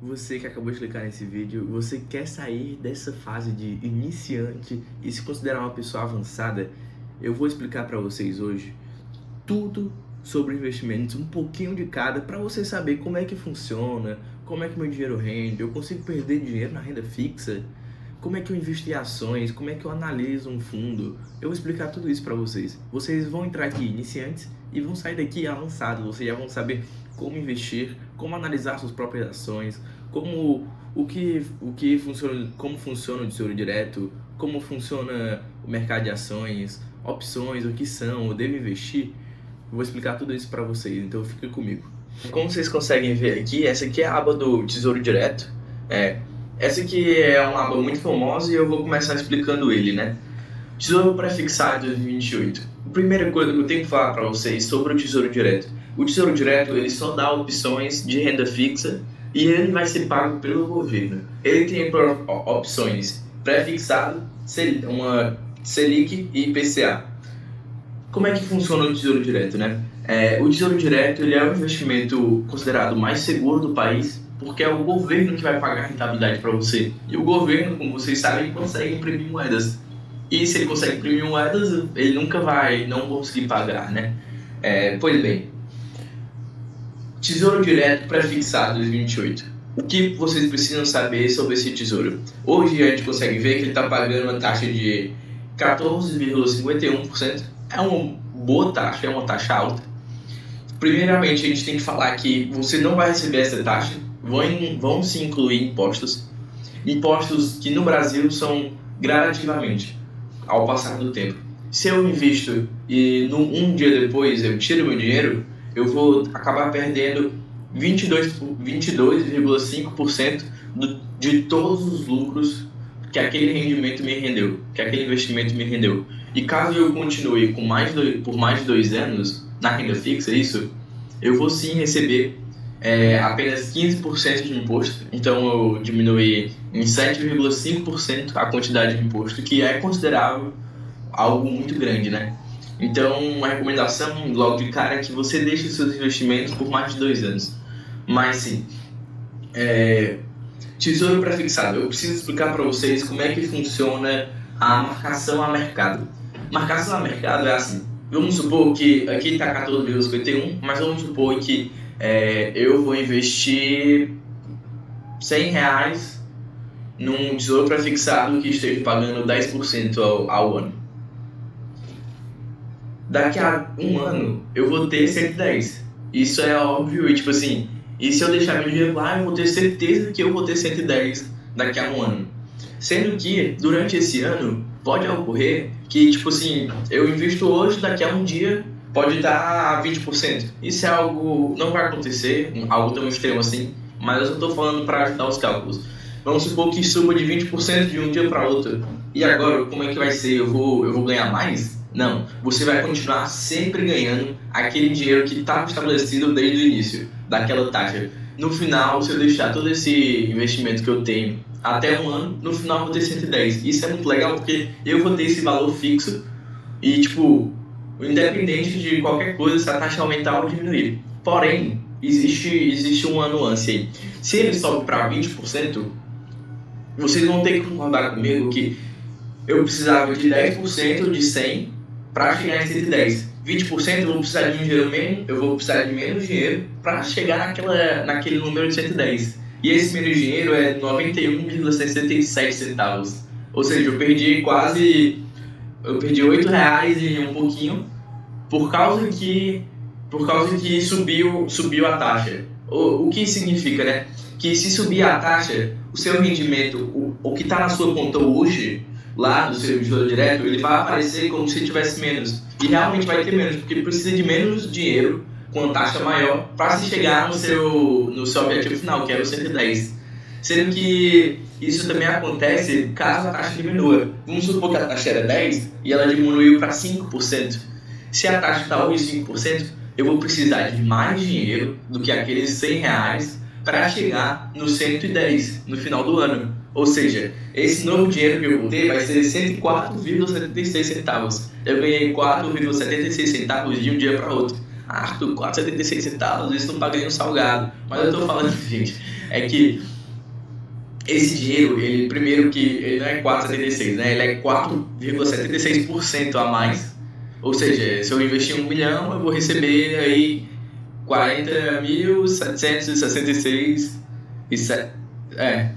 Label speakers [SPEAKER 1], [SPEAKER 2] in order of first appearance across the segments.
[SPEAKER 1] Você que acabou de clicar nesse vídeo, você quer sair dessa fase de iniciante e se considerar uma pessoa avançada? Eu vou explicar para vocês hoje tudo sobre investimentos, um pouquinho de cada, para você saber como é que funciona, como é que meu dinheiro rende, eu consigo perder dinheiro na renda fixa, como é que eu invisto em ações, como é que eu analiso um fundo. Eu vou explicar tudo isso para vocês. Vocês vão entrar aqui iniciantes e vão sair daqui avançados. Vocês já vão saber como investir, como analisar suas próprias ações, como funciona o Tesouro Direto, como funciona o mercado de ações, opções, o que são, eu devo investir. Eu vou explicar tudo isso para vocês, então fica comigo. Como vocês conseguem ver aqui, essa aqui é a aba do Tesouro Direto. Essa aqui é uma aba muito famosa e eu vou começar explicando ele, né? Tesouro Prefixado 2028. A primeira coisa que eu tenho que falar para vocês sobre o Tesouro Direto. O Tesouro Direto ele só dá opções de renda fixa e ele vai ser pago pelo governo. Ele tem opções prefixado, uma Selic e IPCA. Como é que funciona o Tesouro Direto, né? O Tesouro Direto ele é o investimento considerado mais seguro do país, porque é o governo que vai pagar a rentabilidade para você. E o governo, como vocês sabem, consegue imprimir moedas. E se ele consegue imprimir moedas, ele nunca vai não conseguir pagar, né? Pois bem, Tesouro Direto Prefixado 2028. O que vocês precisam saber sobre esse tesouro? Hoje a gente consegue ver que ele está pagando uma taxa de 14,51%. É uma boa taxa, é uma taxa alta. Primeiramente, a gente tem que falar que você não vai receber essa taxa. Vão se incluir impostos que no Brasil são gradativamente, ao passar do tempo. Se eu invisto e um dia depois eu tiro meu dinheiro, eu vou acabar perdendo 22,5% de todos os lucros que aquele rendimento me rendeu, que aquele investimento me rendeu. E caso eu continue por mais de 2 anos na renda fixa, eu vou sim receber apenas 15% de imposto. Então eu diminui em 7,5% a quantidade de imposto, que é considerável algo muito grande, né? Então, uma recomendação logo de cara é que você deixe seus investimentos por mais de 2 anos. Mas sim, Tesouro Prefixado. Eu preciso explicar para vocês como é que funciona a marcação a mercado. Marcação a mercado é assim. Vamos supor que aqui está 14,51, mas vamos supor que eu vou investir R$100 num tesouro prefixado que esteja pagando 10% ao ano. Daqui a um ano eu vou ter 110. Isso é óbvio, e e se eu deixar meu dinheiro lá, eu vou ter certeza que eu vou ter 110 daqui a um ano. Sendo que durante esse ano pode ocorrer que eu invisto hoje, daqui a um dia pode dar 20%. Isso é algo, não vai acontecer, algo tão extremo assim, mas eu só estou falando para ajudar os cálculos. Vamos supor que suba de 20% de um dia para outro. E agora, como é que vai ser? Eu vou ganhar mais? Não, você vai continuar sempre ganhando aquele dinheiro que estava estabelecido desde o início, daquela taxa. No final, se eu deixar todo esse investimento que eu tenho até um ano, no final eu vou ter 110. Isso é muito legal porque eu vou ter esse valor fixo e, independente de qualquer coisa, se a taxa aumentar ou diminuir. Porém, existe uma nuance aí. Se ele sobe para 20%, vocês vão ter que concordar comigo que eu precisava de 10% de 100 para chegar em 110. 20% eu vou precisar de um dinheiro menos, eu vou precisar de menos dinheiro para chegar naquele número de 110. E esse menos dinheiro é 91,67 centavos. Ou seja, eu perdi R$8 e um pouquinho por causa que subiu a taxa. O que significa, né? Que se subir a taxa, o seu rendimento, o que está na sua conta hoje, lá do seu Tesouro Direto, ele vai aparecer como se tivesse menos. E realmente vai ter menos, porque precisa de menos dinheiro com uma taxa maior para se chegar no seu objetivo final, que era o 110. Sendo que isso também acontece caso a taxa diminua. Vamos supor que a taxa era 10 e ela diminuiu para 5%. Se a taxa está hoje 5%, eu vou precisar de mais dinheiro do que aqueles R$100 para chegar no 110 no final do ano. Ou seja, esse novo dinheiro que eu vou ter vai ser 104,76 centavos. Eu ganhei 4,76 centavos de um dia para outro. Arthur, 4,76 centavos, isso não paga nem um salgado. Mas eu estou falando, gente, é que esse dinheiro, ele primeiro que ele não é 4,76, né? Ele é 4,76% a mais. Ou seja, se eu investir 1 milhão, eu vou receber aí 40.766 é,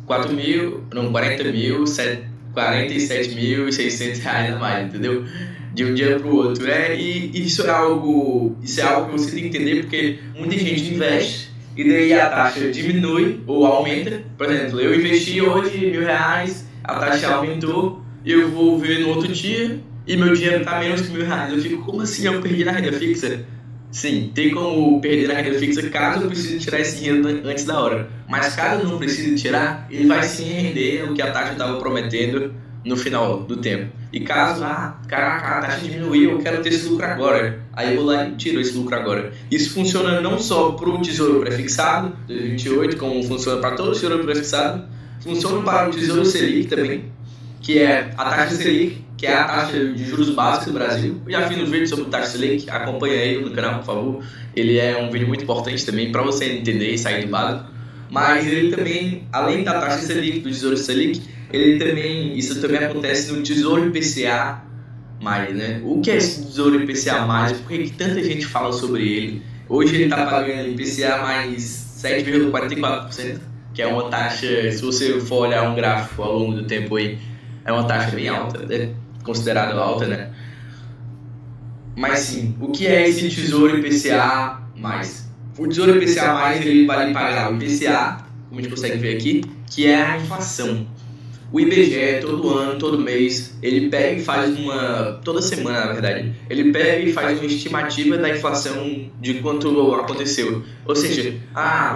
[SPEAKER 1] 4 mil, não, 47.600 reais a mais, entendeu? De um dia para o outro, né? E isso é algo que você tem que entender, porque muita gente investe e daí a taxa diminui ou aumenta. Por exemplo, eu investi hoje R$ 1.000, a taxa aumentou, eu vou ver no outro dia e meu dinheiro está menos que R$ 1.000. Eu fico, como assim eu perdi na renda fixa? Sim, tem como perder na renda fixa caso eu precise tirar esse dinheiro antes da hora. Mas caso eu não precise tirar, ele vai sim render o que a taxa estava prometendo no final do tempo. E caso, caraca, a taxa diminuiu, eu quero ter esse lucro agora. Aí eu vou lá e tiro esse lucro agora. Isso funciona não só para o Tesouro Prefixado, 2028, como funciona para todo o Tesouro Prefixado, funciona para o Tesouro Selic também, que é a taxa Selic, que é a taxa de juros básicos do Brasil. Eu já fiz um vídeo sobre taxa Selic, acompanha aí no canal, por favor. Ele é um vídeo muito importante também para você entender e sair do básico. Mas ele também, além da taxa Selic, do Tesouro Selic, isso também acontece no Tesouro IPCA+, né? O que é esse Tesouro IPCA+? Por que tanta gente fala sobre ele? Hoje ele está pagando IPCA mais 7,44%, que é uma taxa, se você for olhar um gráfico ao longo do tempo aí, é uma taxa bem alta, né? Considerada alta, né? Mas sim, o que é esse Tesouro IPCA+? O Tesouro IPCA+, ele vai lhe pagar o IPCA, como a gente consegue ver aqui, que é a inflação. O IBGE, todo ano, todo mês, ele pega e faz toda semana, na verdade, ele pega e faz uma estimativa da inflação de quanto aconteceu. Ou seja,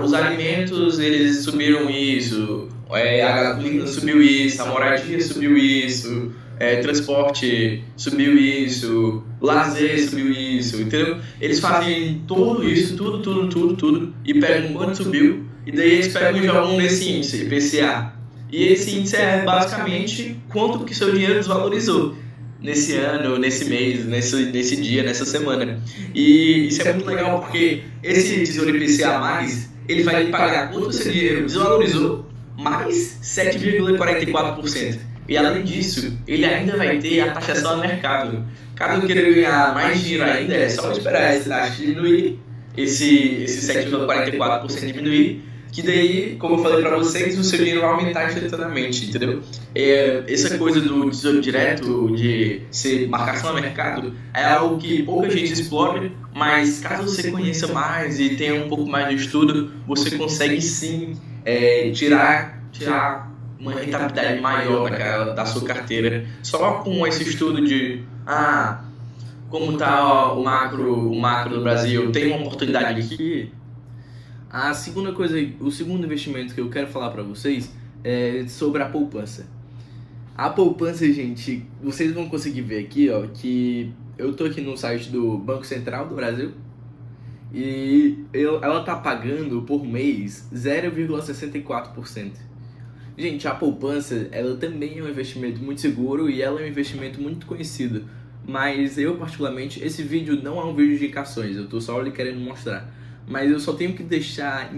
[SPEAKER 1] os alimentos, eles subiram isso, a gasolina subiu isso, a moradia subiu isso, transporte subiu isso, lazer subiu isso, entendeu? Eles fazem tudo isso, tudo, e pegam quanto subiu, e daí eles pegam e jogam nesse índice, IPCA. E esse índice é basicamente quanto que seu dinheiro desvalorizou nesse ano, nesse mês, nesse dia, nessa semana. E isso é muito legal porque esse Tesouro IPCA+, ele vai lhe pagar quanto seu dinheiro desvalorizou, mais 7,44%. E além disso, ele ainda vai ter a taxação a mercado. Caso eu queira ganhar mais dinheiro ainda, é só esperar essa taxa diminuir, esse 7,44% diminuir, que daí, como eu falei para vocês, o seu dinheiro vai aumentar instantaneamente, entendeu? Essa coisa do Tesouro Direto, de ser marcação a mercado, é algo que pouca gente explora, mas caso você conheça mais e tenha um pouco mais de estudo, você consegue sim tirar uma rentabilidade maior da sua carteira, só com esse estudo de como está o macro do Brasil, tem uma oportunidade aqui. A segunda coisa, o segundo investimento que eu quero falar para vocês é sobre a poupança. A poupança, gente, vocês vão conseguir ver aqui, ó, que eu tô aqui no site do Banco Central do Brasil e ela tá pagando por mês 0,64%. Gente, a poupança, ela também é um investimento muito seguro e ela é um investimento muito conhecido. Mas eu, particularmente, esse vídeo não é um vídeo de indicações, eu tô só lhe querendo mostrar. Mas eu só tenho que deixar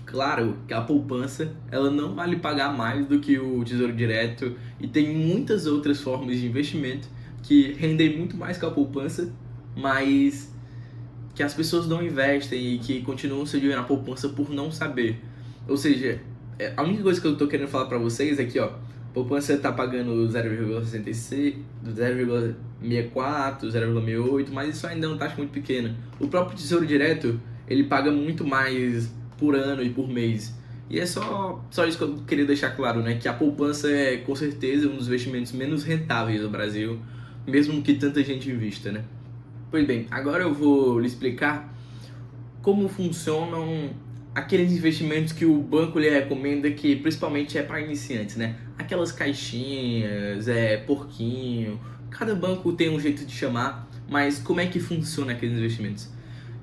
[SPEAKER 1] claro que a poupança, ela não vai lhe pagar mais do que o Tesouro Direto e tem muitas outras formas de investimento que rendem muito mais que a poupança, mas que as pessoas não investem e que continuam seu dinheiro na poupança por não saber. Ou seja, a única coisa que eu tô querendo falar pra vocês é que, ó, a poupança tá pagando 0,66, 0,64, 0,68, mas isso ainda é uma taxa muito pequena. O próprio Tesouro Direto, ele paga muito mais por ano e por mês. E é só isso que eu queria deixar claro, né? Que a poupança é, com certeza, um dos investimentos menos rentáveis do Brasil, mesmo que tanta gente invista, né? Pois bem, agora eu vou lhe explicar como funcionam aqueles investimentos que o banco lhe recomenda, que principalmente é para iniciantes, né? Aquelas caixinhas, porquinho, cada banco tem um jeito de chamar, mas como é que funciona aqueles investimentos?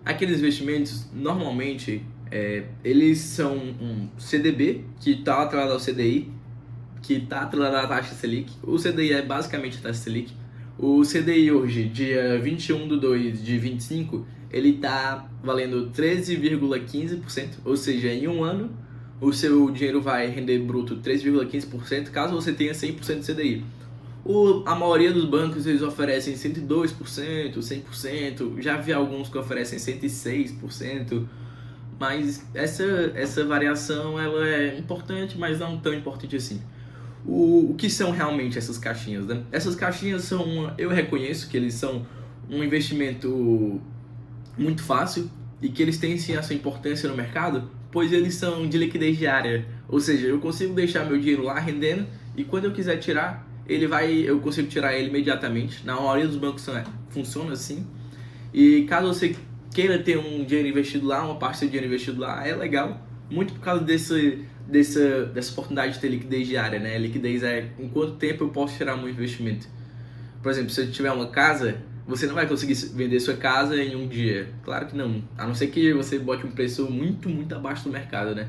[SPEAKER 1] Aqueles investimentos, normalmente, eles são um CDB, que está atrelado ao CDI, que está atrelado à taxa Selic. O CDI é basicamente a taxa Selic. O CDI hoje, dia 21/2 de 25, ele está valendo 13,15%, ou seja, em um ano, o seu dinheiro vai render bruto 3,15% caso você tenha 100% de CDI. A maioria dos bancos eles oferecem 102%, 100%, já vi alguns que oferecem 106%, mas essa variação ela é importante, mas não tão importante assim. O que são realmente essas caixinhas, né? Essas caixinhas são, eu reconheço que eles são um investimento muito fácil e que eles têm sim a sua importância no mercado, pois eles são de liquidez diária, ou seja, eu consigo deixar meu dinheiro lá rendendo e quando eu quiser tirar, eu consigo tirar ele imediatamente. Na maioria dos bancos funciona assim. E caso você queira ter um dinheiro investido lá, uma parte do seu dinheiro investido lá, é legal, muito por causa dessa oportunidade de ter liquidez diária, né? Liquidez é em quanto tempo eu posso tirar meu investimento. Por exemplo, se eu tiver uma casa, você não vai conseguir vender sua casa em um dia. Claro que não, a não ser que você bote um preço muito, muito abaixo do mercado, né?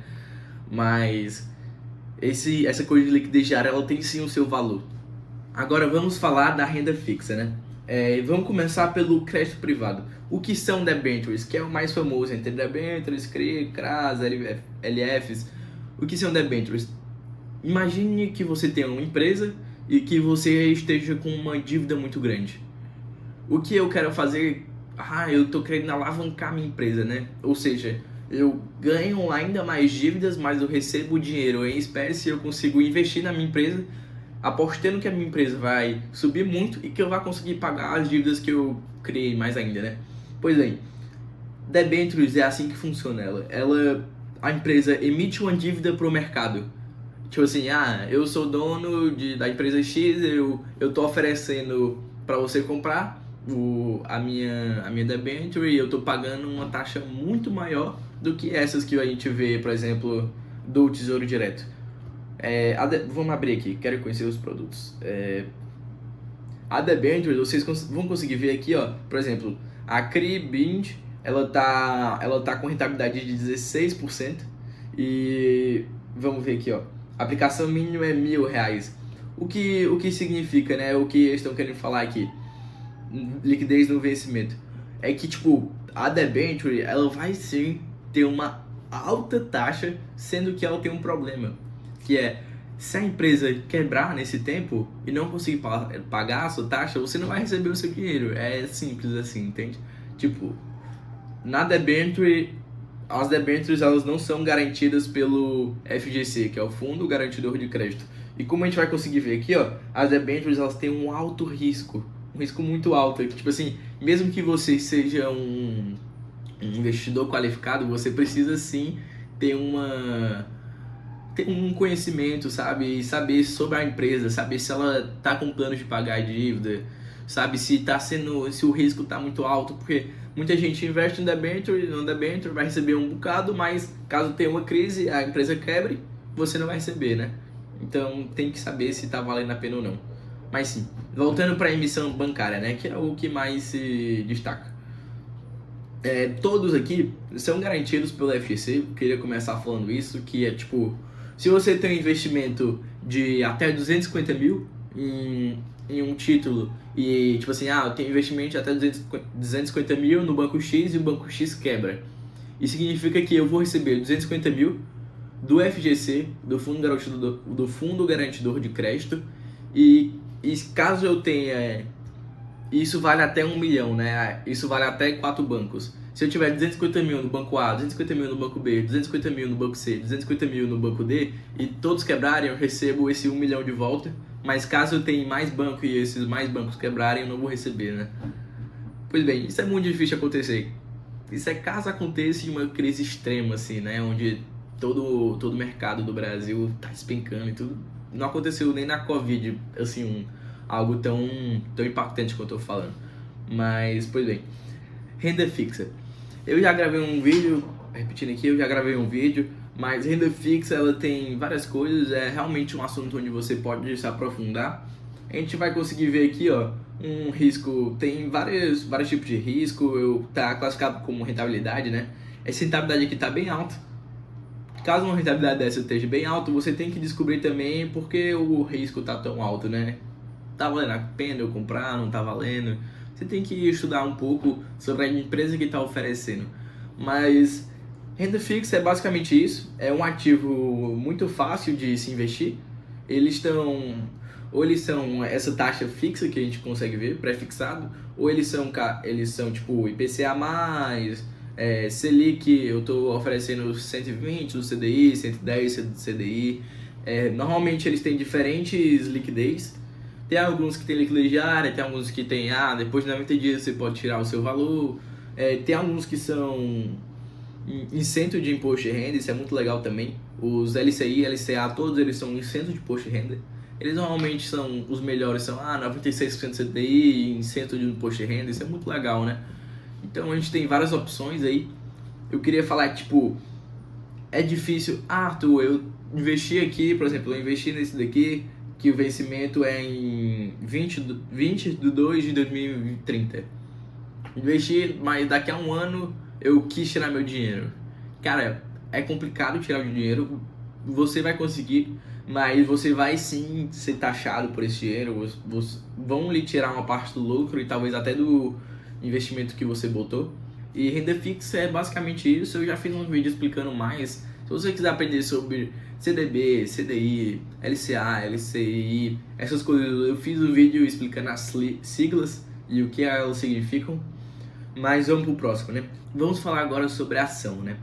[SPEAKER 1] Mas essa coisa de liquidez diária, ela tem sim o seu valor. Agora vamos falar da renda fixa, né? Vamos começar pelo crédito privado. O que são debentures, que é o mais famoso entre debentures, CRI, CRAs, LFs. O que são debentures? Imagine que você tenha uma empresa e que você esteja com uma dívida muito grande. O que eu quero fazer? Eu estou querendo alavancar minha empresa, né? Ou seja, eu ganho ainda mais dívidas, mas eu recebo dinheiro em espécie e eu consigo investir na minha empresa, apostando que a minha empresa vai subir muito e que eu vou conseguir pagar as dívidas que eu criei mais ainda, né? Pois bem, debentures é assim que funciona a empresa emite uma dívida para o mercado. Tipo assim, eu sou dono da empresa X, eu tô oferecendo para você comprar a minha debenture e eu tô pagando uma taxa muito maior do que essas que a gente vê, por exemplo, do Tesouro Direto. Vamos abrir aqui, quero conhecer os produtos. A debenture, vocês vão conseguir ver aqui, ó, por exemplo, a CRI Bind, ela tá com rentabilidade de 16% e vamos ver aqui, ó, a aplicação mínima é R$1.000. O que significa, né? O que eles estão querendo falar aqui? Liquidez no vencimento. É que, tipo, a debenture, ela vai sim ter uma alta taxa, sendo que ela tem um problema, que é, se a empresa quebrar nesse tempo e não conseguir pagar a sua taxa, você não vai receber o seu dinheiro. É simples assim, entende? Tipo, na debenture, as debentures elas não são garantidas pelo FGC, que é o Fundo Garantidor de Crédito. E como a gente vai conseguir ver aqui, ó, as debentures elas têm um alto risco, um risco muito alto. Tipo assim, mesmo que você seja um investidor qualificado, você precisa sim ter um conhecimento, sabe? Saber sobre a empresa, saber se ela tá com plano de pagar a dívida, sabe? Se o risco tá muito alto, porque muita gente investe no debenture vai receber um bocado, mas caso tenha uma crise, a empresa quebre, você não vai receber, né? Então tem que saber se tá valendo a pena ou não. Mas sim, voltando para a emissão bancária, né? Que é o que mais se destaca. Todos aqui são garantidos pelo FGC. Eu queria começar falando isso, que é tipo, se você tem um investimento de até 250 mil em um título e tipo assim, eu tenho investimento de até 250 mil no banco X e o banco X quebra. Isso significa que eu vou receber 250 mil do FGC, do Fundo Garantidor de Crédito, e caso eu tenha, isso vale até 1 milhão, né? Isso vale até 4 bancos. Se eu tiver 250 mil no banco A, 250 mil no banco B, 250 mil no banco C, 250 mil no banco D, e todos quebrarem, eu recebo esse 1 milhão de volta. Mas caso eu tenha mais banco e esses mais bancos quebrarem, eu não vou receber, né? Pois bem, isso é muito difícil de acontecer. Isso é caso aconteça em uma crise extrema, assim, né? Onde todo o mercado do Brasil tá despencando e tudo. Não aconteceu nem na Covid, assim, algo tão impactante quanto eu tô falando. Mas, pois bem, renda fixa. Eu já gravei um vídeo, repetindo aqui, mas renda fixa, ela tem várias coisas, é realmente um assunto onde você pode se aprofundar. A gente vai conseguir ver aqui, ó, um risco, tem vários tipos de risco, tá classificado como rentabilidade, né? Essa rentabilidade aqui tá bem alta. Caso uma rentabilidade dessa esteja bem alta, você tem que descobrir também por que o risco tá tão alto, né? Tá valendo a pena eu comprar, não tá valendo? Você tem que estudar um pouco sobre a empresa que está oferecendo. Mas
[SPEAKER 2] Renda fixa é basicamente isso, é um ativo muito fácil de se investir. Eles são essa taxa fixa que a gente consegue ver, pré-fixado, ou eles são tipo IPCA+, Selic, eu estou oferecendo 120 do CDI, 110 do CDI. Normalmente eles têm diferentes liquidez. Tem alguns que tem liquidez diária, tem alguns que tem, depois de 90 dias você pode tirar o seu valor. Tem alguns que são isento de imposto de renda, isso é muito legal também. Os LCI, LCA, todos eles são isento de imposto de renda. Eles normalmente são, os melhores são 96% de CDI, isento de imposto de renda, isso é muito legal, né? Então a gente tem várias opções aí. Eu queria falar, tipo, é difícil, Arthur, eu investi aqui, por exemplo, eu investi nesse daqui, que o vencimento é em 20 de 2 de 2030. Investi, mas daqui a um ano eu quis tirar meu dinheiro. Cara, é complicado tirar o dinheiro, você vai conseguir, mas você vai sim ser taxado por esse dinheiro, vão lhe tirar uma parte do lucro e talvez até do investimento que você botou. E renda fixa é basicamente isso, eu já fiz um vídeo explicando mais. Se você quiser aprender sobre CDB, CDI, LCA, LCI, essas coisas, eu fiz um vídeo explicando as siglas e o que elas significam. Mas vamos pro próximo, né? Vamos falar agora sobre a ação, né?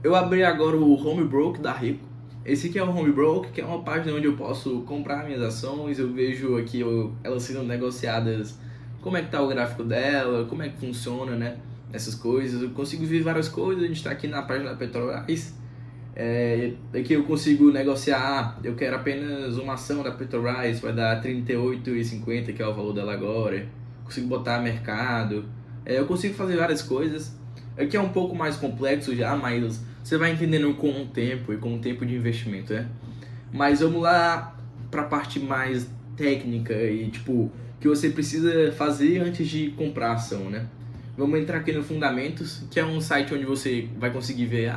[SPEAKER 2] Eu abri agora o Home Broker da Rico. Esse aqui é o Home Broker, que é uma página onde eu posso comprar minhas ações. Eu vejo aqui elas sendo negociadas, como é que tá o gráfico dela, como é que funciona, né? Essas coisas. Eu consigo ver várias coisas. A gente tá aqui na página da Petrobras. Aqui eu consigo negociar, eu quero apenas uma ação da Petrobras, vai dar R$ 38,50, que é o valor dela agora. Consigo botar mercado. Eu consigo fazer várias coisas. Aqui é um pouco mais complexo já, mas você vai entendendo com o tempo e com o tempo de investimento, né? Mas vamos lá para a parte mais técnica e tipo que você precisa fazer antes de comprar a ação, né? Vamos entrar aqui no Fundamentos, que é um site onde você vai conseguir ver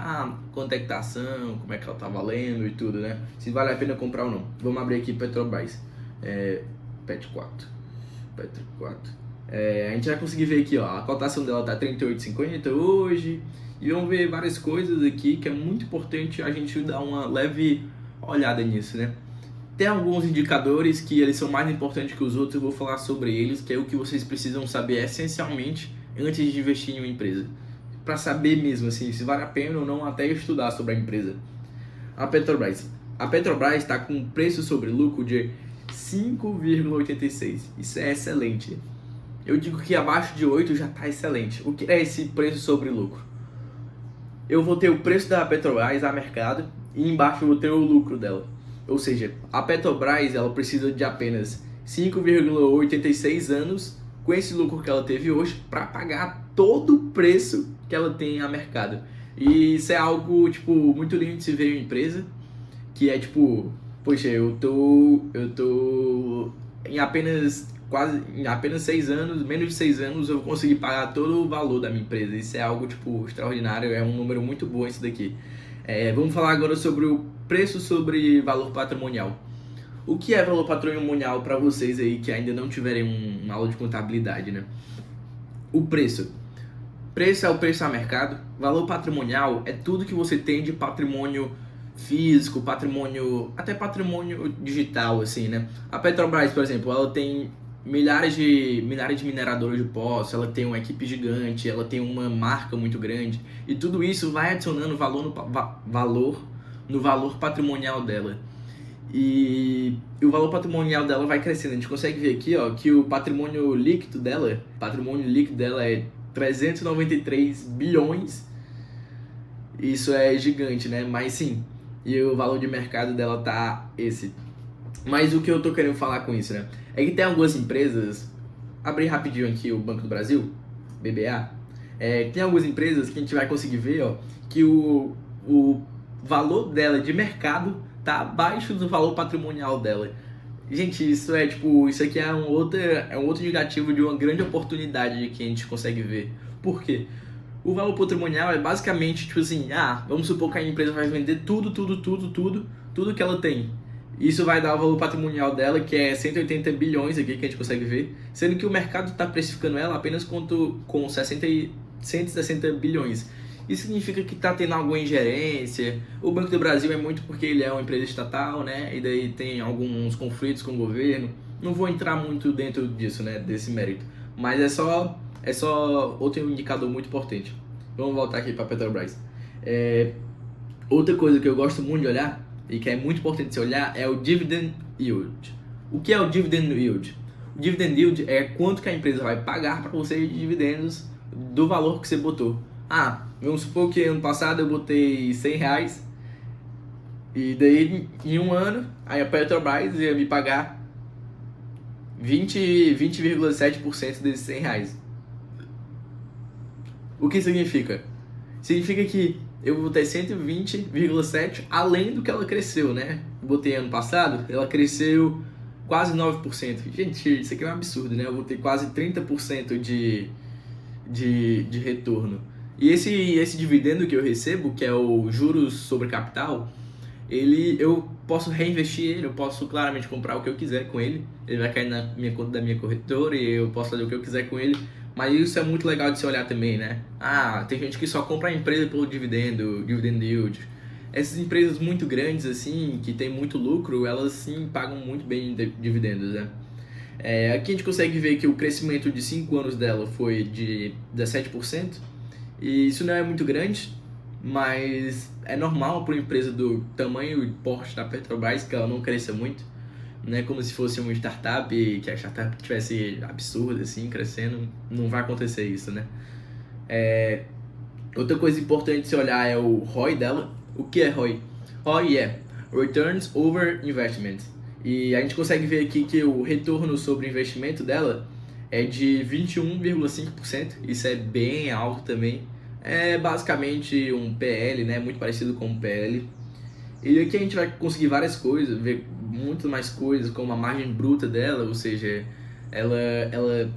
[SPEAKER 2] quanto é que tá a ação, como é que ela tá valendo e tudo, né? Se vale a pena comprar ou não. Vamos abrir aqui Petrobras, PET 4. A gente vai conseguir ver aqui, ó, a cotação dela tá 38,50 hoje. E vamos ver várias coisas aqui que é muito importante a gente dar uma leve olhada nisso, né? Tem alguns indicadores que eles são mais importantes que os outros, eu vou falar sobre eles, que é o que vocês precisam saber essencialmente antes de investir em uma empresa. Para saber mesmo assim, se vale a pena ou não até estudar sobre a empresa. A Petrobras está com um preço sobre lucro de 5,86. Isso é excelente. Eu digo que abaixo de 8 já está excelente. O que é esse preço sobre lucro? Eu vou ter o preço da Petrobras a mercado e embaixo eu vou ter o lucro dela. Ou seja, a Petrobras ela precisa de apenas 5,86 anos com esse lucro que ela teve hoje para pagar todo o preço que ela tem a mercado. E isso é algo tipo muito lindo de se ver em uma empresa, que é tipo, poxa, eu tô em apenas 6 anos, menos de 6 anos eu vou conseguir pagar todo o valor da minha empresa. Isso é algo tipo extraordinário, é um número muito bom esse daqui. Vamos falar agora sobre o preço sobre valor patrimonial. O que é valor patrimonial para vocês aí que ainda não tiverem uma aula de contabilidade, né? O preço. Preço é o preço a mercado. Valor patrimonial é tudo que você tem de patrimônio físico, até patrimônio digital, assim, né? A Petrobras, por exemplo, ela tem milhares de mineradores de poços, ela tem uma equipe gigante, ela tem uma marca muito grande e tudo isso vai adicionando valor no valor patrimonial dela. E o valor patrimonial dela vai crescendo. A gente consegue ver aqui, ó, que o patrimônio líquido dela é 393 bilhões. Isso é gigante, né? Mas sim, e o valor de mercado dela tá esse. Mas o que eu tô querendo falar com isso, né? É que tem algumas empresas, abrir rapidinho aqui o Banco do Brasil, BBA, tem algumas empresas que a gente vai conseguir ver, ó, que o valor dela de mercado tá abaixo do valor patrimonial dela. Gente, isso aqui é um outro indicativo de uma grande oportunidade que a gente consegue ver. Por quê? O valor patrimonial é basicamente tipo assim, vamos supor que a empresa vai vender tudo que ela tem. Isso vai dar o valor patrimonial dela, que é 180 bilhões aqui, que a gente consegue ver, sendo que o mercado está precificando ela apenas com 160 bilhões. Isso significa que está tendo alguma ingerência. O Banco do Brasil é muito porque ele é uma empresa estatal, né? E daí tem alguns conflitos com o governo. Não vou entrar muito dentro disso, né? Desse mérito. Mas é só outro indicador muito importante. Vamos voltar aqui para a Petrobras. Outra coisa que eu gosto muito de olhar, e que é muito importante você olhar, é o Dividend Yield. O que é o Dividend Yield? O Dividend Yield é quanto que a empresa vai pagar para você de dividendos do valor que você botou. Vamos supor que ano passado eu botei R$100, e daí em um ano aí a Petrobras ia me pagar 20,7% desses R$100. O que significa? Significa que eu vou ter 120,7 além do que ela cresceu, né? Botei ano passado, ela cresceu quase 9%. Gente, isso aqui é um absurdo, né? Eu vou ter quase 30% de retorno. E esse dividendo que eu recebo, que é o juros sobre capital, eu posso reinvestir ele, eu posso claramente comprar o que eu quiser com ele. Ele vai cair na minha conta da minha corretora e eu posso fazer o que eu quiser com ele. Mas isso é muito legal de se olhar também, né? Tem gente que só compra a empresa pelo dividend yield. Essas empresas muito grandes, assim, que tem muito lucro, elas sim pagam muito bem dividendos, né? Aqui a gente consegue ver que o crescimento de 5 anos dela foi de 17%. E isso não é muito grande, mas é normal para uma empresa do tamanho e porte da Petrobras que ela não cresça muito. Não é como se fosse uma startup e que a startup tivesse absurda, assim, crescendo. Não vai acontecer isso, né? Outra coisa importante de se olhar é o ROI dela. O que é ROI? ROI é Returns Over Investment. E a gente consegue ver aqui que o retorno sobre investimento dela é de 21,5%. Isso é bem alto também. É basicamente um PL, né? Muito parecido com um PL. E aqui a gente vai conseguir várias coisas, ver muito mais coisas, como a margem bruta dela, ou seja, ela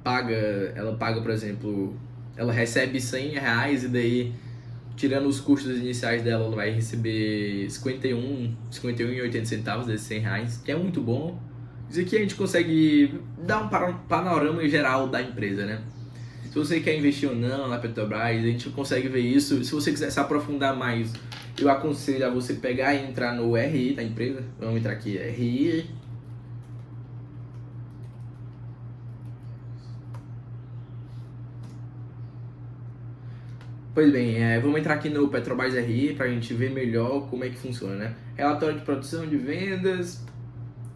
[SPEAKER 2] paga, por exemplo, ela recebe R$100 e daí, tirando os custos iniciais dela, ela vai receber 51,80 centavos desses R$100, que é muito bom. Isso aqui a gente consegue dar um panorama geral da empresa, né? Se você quer investir ou não na Petrobras, a gente consegue ver isso. Se você quiser se aprofundar mais, eu aconselho a você pegar e entrar no RI da empresa. Vamos entrar aqui, RI. Pois bem, vamos entrar aqui no Petrobras RI para a gente ver melhor como é que funciona, né? Relatório de produção de vendas,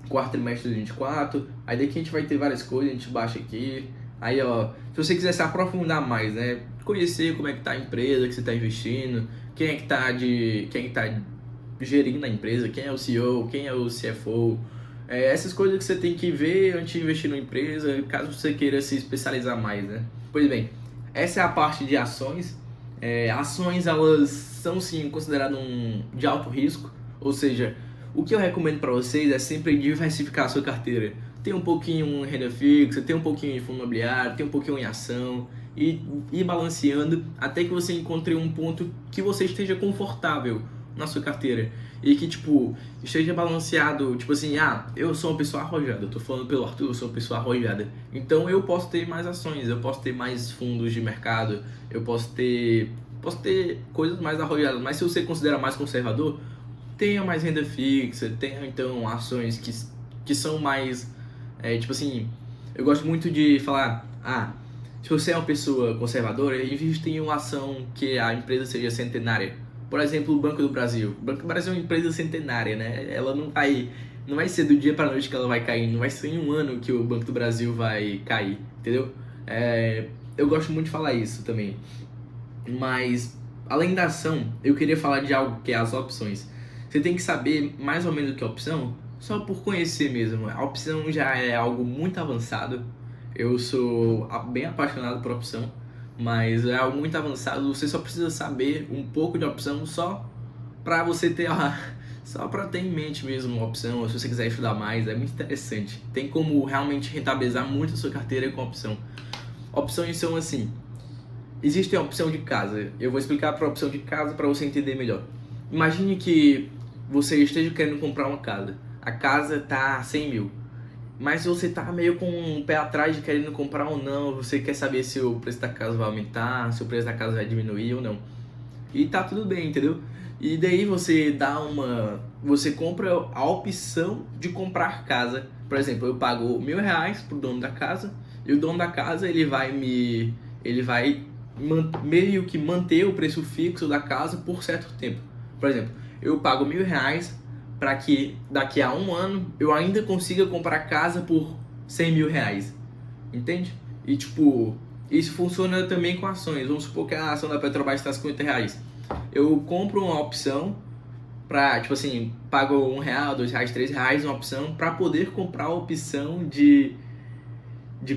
[SPEAKER 2] quarto trimestre de 24. Aí daqui a gente vai ter várias coisas, a gente baixa aqui. Aí, ó, se você quiser se aprofundar mais, né? Conhecer como é que tá a empresa que você está investindo, quem é que tá gerindo a empresa, quem é o CEO, quem é o CFO. Essas coisas que você tem que ver antes de investir numa empresa, caso você queira se especializar mais, né? Pois bem, essa é a parte de ações. Ações, elas são sim consideradas de alto risco, ou seja, o que eu recomendo para vocês é sempre diversificar a sua carteira. Tem um pouquinho em renda fixa, tem um pouquinho em fundo imobiliário, tem um pouquinho em ação, e ir balanceando até que você encontre um ponto que você esteja confortável na sua carteira e que, tipo, esteja balanceado, tipo assim, eu sou uma pessoa arrojada, eu tô falando pelo Arthur, eu sou uma pessoa arrojada, então eu posso ter mais ações, eu posso ter mais fundos de mercado, eu posso ter coisas mais arrojadas, mas se você considera mais conservador, tenha mais renda fixa, tenha então ações que são mais, tipo assim, eu gosto muito de falar, se você é uma pessoa conservadora, investe em uma ação que a empresa seja centenária. Por exemplo, o Banco do Brasil. O Banco do Brasil é uma empresa centenária, né? Ela não vai ser do dia para noite que ela vai cair, não vai ser em um ano que o Banco do Brasil vai cair, entendeu? Eu gosto muito de falar isso também. Mas, além da ação, eu queria falar de algo que é as opções. Você tem que saber mais ou menos o que é opção, só por conhecer mesmo. A opção já é algo muito avançado. Eu sou bem apaixonado por opção, mas é algo muito avançado. Você só precisa saber um pouco de opção só para você ter só para ter em mente mesmo uma opção. Ou se você quiser estudar mais, é muito interessante. Tem como realmente rentabilizar muito a sua carteira com opção. Opções são assim. Existe a opção de casa. Eu vou explicar para a opção de casa para você entender melhor. Imagine que você esteja querendo comprar uma casa. A casa tá 100 mil. mas você tá meio com um pé atrás de querendo comprar ou não, você quer saber se o preço da casa vai aumentar, se o preço da casa vai diminuir ou não. E tá tudo bem, entendeu? E daí você compra a opção de comprar casa. Por exemplo, eu pago R$ 1.000 pro dono da casa, e o dono da casa ele vai meio que manter o preço fixo da casa por certo tempo. Por exemplo, eu pago R$ 1.000 para que daqui a um ano eu ainda consiga comprar casa por R$ 100.000, entende? E tipo, isso funciona também com ações. Vamos supor que a ação da Petrobras está R$ 50. Eu compro uma opção pra, tipo assim, pago R$ 1, R$ 2, R$ 3 uma opção para poder comprar a opção de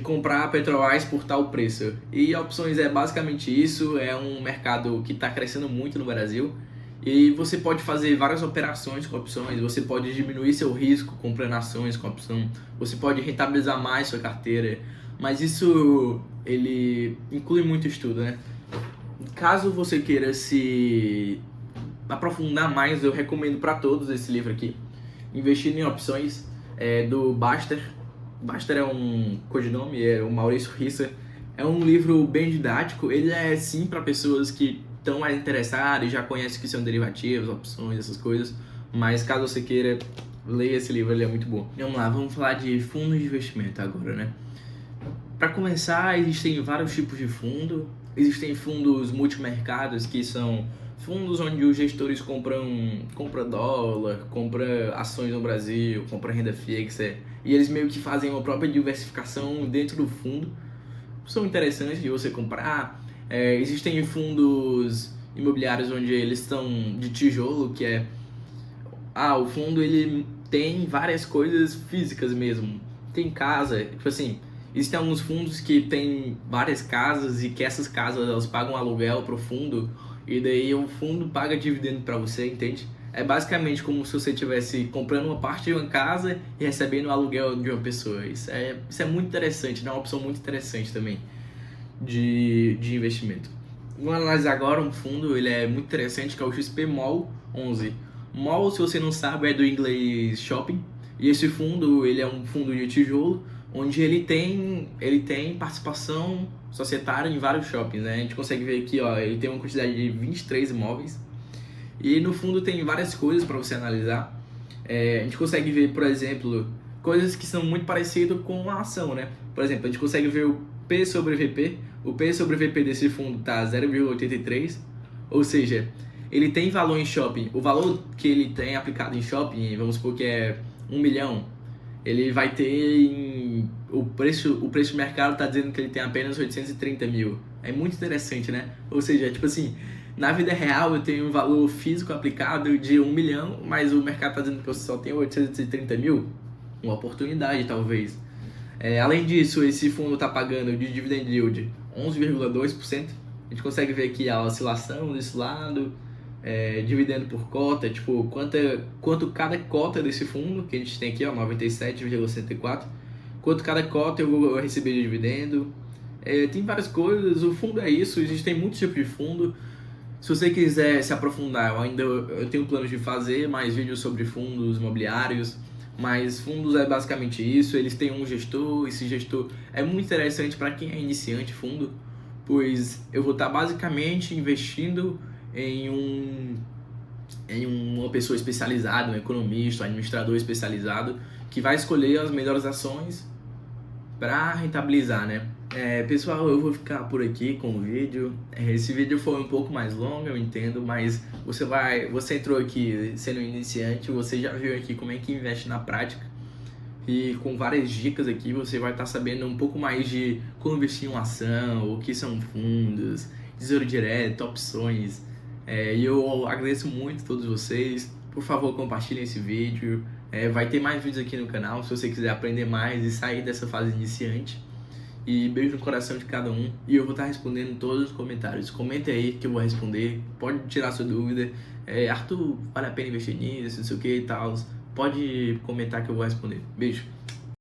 [SPEAKER 2] comprar a Petrobras por tal preço. E opções é basicamente isso, é um mercado que está crescendo muito no Brasil. E você pode fazer várias operações com opções, você pode diminuir seu risco comprando ações com opção, você pode rentabilizar mais sua carteira, mas isso ele inclui muito estudo, né? Caso você queira se aprofundar mais, eu recomendo para todos esse livro aqui, Investindo em Opções, do Baster. Baster é um codinome, é o Maurício Risser. É um livro bem didático, ele é sim para pessoas que estão mais interessadas e já conhecem o que são derivativos, opções, essas coisas, mas caso você queira, leia esse livro, ele é muito bom. Vamos lá, vamos falar de fundos de investimento agora, né? Para começar, existem vários tipos de fundo. Existem fundos multimercados, que são fundos onde os gestores compram dólar, compram ações no Brasil, compram renda fixa, e eles meio que fazem uma própria diversificação dentro do fundo. São interessantes de você comprar. Existem fundos imobiliários onde eles estão de tijolo, que é... o fundo ele tem várias coisas físicas mesmo. Tem casa, tipo assim... Existem alguns fundos que tem várias casas e que essas casas elas pagam aluguel pro fundo e daí o fundo paga dividendo para você, entende? É basicamente como se você estivesse comprando uma parte de uma casa e recebendo o aluguel de uma pessoa. Isso é muito interessante, é uma opção muito interessante também de investimento. Vamos analisar agora um fundo, ele é muito interessante, que é o XP Mall 11. Mall, se você não sabe, é do inglês shopping. E esse fundo, ele é um fundo de tijolo, onde ele tem participação societária em vários shoppings, né? A gente consegue ver aqui, ó, ele tem uma quantidade de 23 imóveis. E no fundo tem várias coisas para você analisar. A gente consegue ver, por exemplo, coisas que são muito parecidas com a ação, né? Por exemplo, a gente consegue ver o P sobre VP. O P sobre VP desse fundo tá 0,83, ou seja, ele tem valor em shopping. O valor que ele tem aplicado em shopping, vamos supor que é 1 milhão, ele vai ter o preço de mercado está dizendo que ele tem apenas 830 mil. É muito interessante, né? Ou seja, tipo assim, na vida real eu tenho um valor físico aplicado de 1 milhão, mas o mercado está dizendo que eu só tenho 830 mil. Uma oportunidade, talvez. Além disso, esse fundo está pagando de dividend yield 11,2%. A gente consegue ver aqui a oscilação desse lado, dividendo por cota, tipo, quanto cada cota desse fundo, que a gente tem aqui, ó, 97,64, quanto cada cota eu vou receber de dividendo. Tem várias coisas, o fundo é isso, existem muitos tipos de fundo. Se você quiser se aprofundar, eu tenho planos de fazer mais vídeos sobre fundos imobiliários, mas fundos é basicamente isso, eles têm um gestor, esse gestor é muito interessante para quem é iniciante fundo, pois eu vou estar basicamente investindo em uma pessoa especializada, um economista, um administrador especializado, que vai escolher as melhores ações para rentabilizar, né? Pessoal, eu vou ficar por aqui com o vídeo. Esse vídeo foi um pouco mais longo, eu entendo, mas você entrou aqui sendo iniciante, você já viu aqui como é que investe na prática, e com várias dicas aqui você vai estar sabendo um pouco mais de como investir em uma ação, o que são fundos, tesouro direto, opções. E eu agradeço muito a todos vocês. Por favor, compartilhem esse vídeo. Vai ter mais vídeos aqui no canal se você quiser aprender mais e sair dessa fase iniciante. E beijo no coração de cada um. E eu vou estar respondendo todos os comentários. Comente aí que eu vou responder. Pode tirar sua dúvida. Arthur, vale a pena investir nisso, não sei o que e tal. Pode comentar que eu vou responder. Beijo.